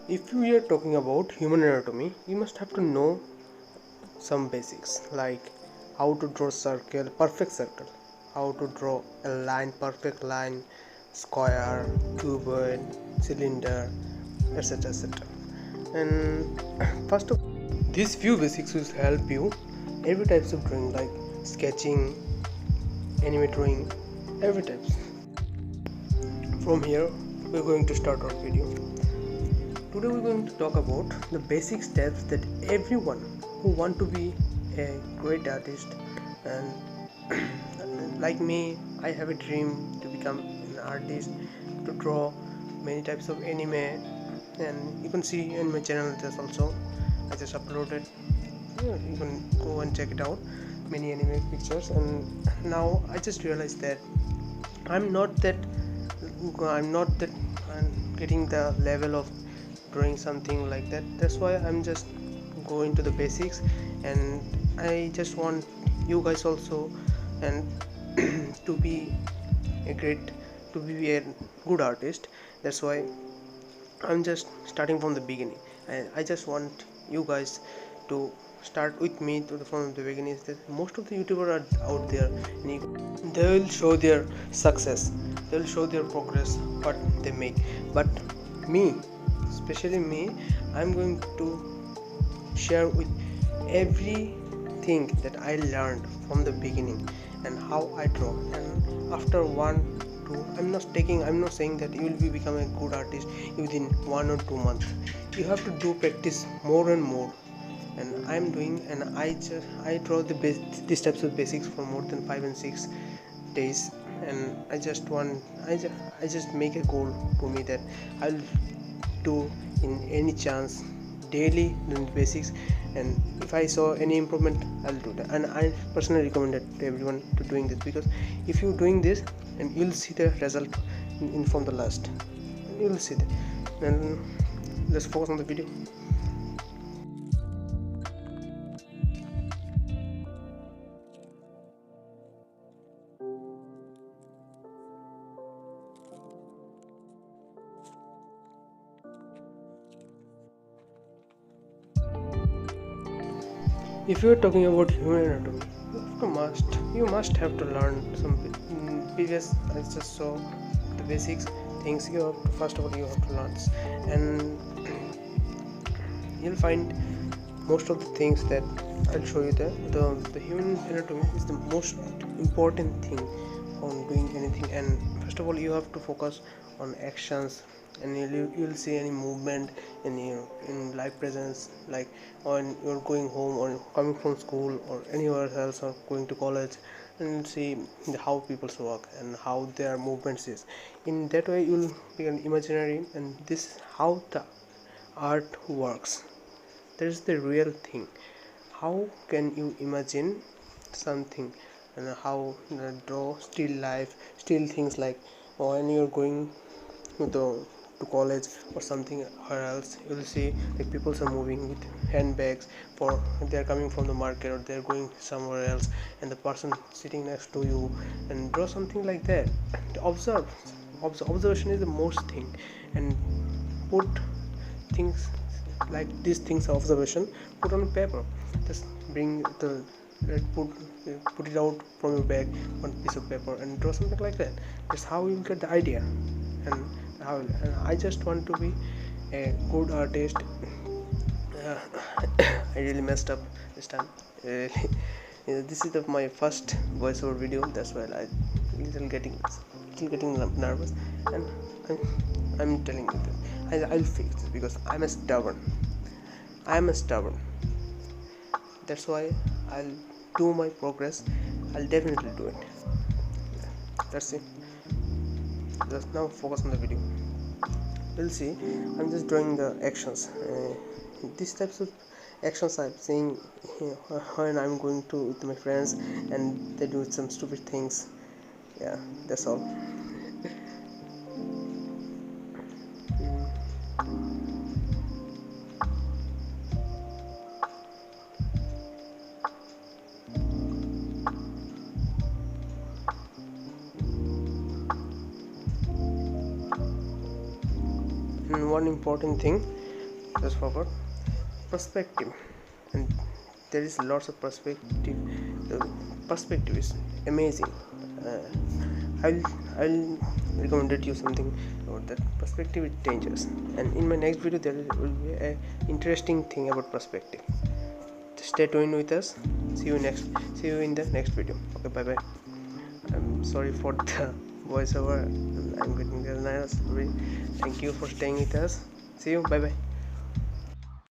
If we are talking about human anatomy, you must have to know some basics like how to draw circle, perfect circle, how to draw a line, perfect line, square, cuboid, cylinder, etc. etc. And first of these few basics will help you every types of drawing like sketching, anime drawing, every types. From here, we're going to start our video. Today we're going to talk about the basic steps that everyone who want to be a great artist and like me, I have a dream to become an artist, to draw many types of anime, and you can see in my channel just also I just uploaded. Yeah, you can go and check it out, many anime pictures. And now I just realized that I'm not that I'm getting the level of drawing something like that. That's why I'm just going to the basics, and I just want you guys also and to be a great to be a good artist. That's why I'm just starting from the beginning, and I just want you guys to start with me from the beginning. Is that most of the YouTubers are out there, and they will show their success, they will show their progress, what they make. But me, especially me, I'm going to share with everything that I learned from the beginning and how I draw. And after 1 2, I'm not saying that you will be become a good artist within 1 or 2 months. You have to do practice more and more, and I'm doing, and I draw these types of basics for more than 5 and 6 days. And I just make a goal to me that I'll do in any chance daily doing basics, and if I saw any improvement I'll do that. And I personally recommend it to everyone to doing this, because if you're doing this, and you'll see the result in from the last, and you'll see that. And let's focus on the video. If you are talking about human anatomy, you must have to learn some previous. I just saw the basics things. You have to, first of all, you have to learn, and you'll find most of the things that I'll show you there. The human anatomy is the most important thing on doing anything. And first of all, you have to focus on actions, and you'll see any movement in live presence, like when you're going home or coming from school or anywhere else or going to college, and see how people work and how their movements is. In that way, you'll be an imaginary, and this is how the art works. That is the real thing. How can you imagine something, and how draw still life, still things, like when you're going to to college or something or else, you'll see like people are moving with handbags, for they're coming from the market or they're going somewhere else, and the person sitting next to you, and draw something like that. Observe. Observation is the most thing, and put things like these things of observation, put on paper. Just bring the put put it out from your bag, one piece of paper, and draw something like that. That's how you get the idea. And I just want to be a good artist. uh, I really messed up this time, really. This is my first voiceover video, that's why I little getting nervous. And I'm telling you that I'll fix it, because I'm a stubborn. That's why I'll do my progress. I'll definitely do it. That's it. Just now focus on the video. We'll see. I'm just drawing the actions. These types of actions I'm seeing when I'm going to with my friends, and they do some stupid things. Yeah, that's all. And one important thing, just forgot perspective. And there is lots of perspective. The perspective is amazing. uh, I'll recommend you something about that. Perspective is dangerous, and in my next video there will be a interesting thing about perspective. Stay tuned with us. See you in the next video. Okay, bye bye. I'm sorry for the voiceover. I'm getting the sorry. Thank you for staying with us. See you. Bye bye.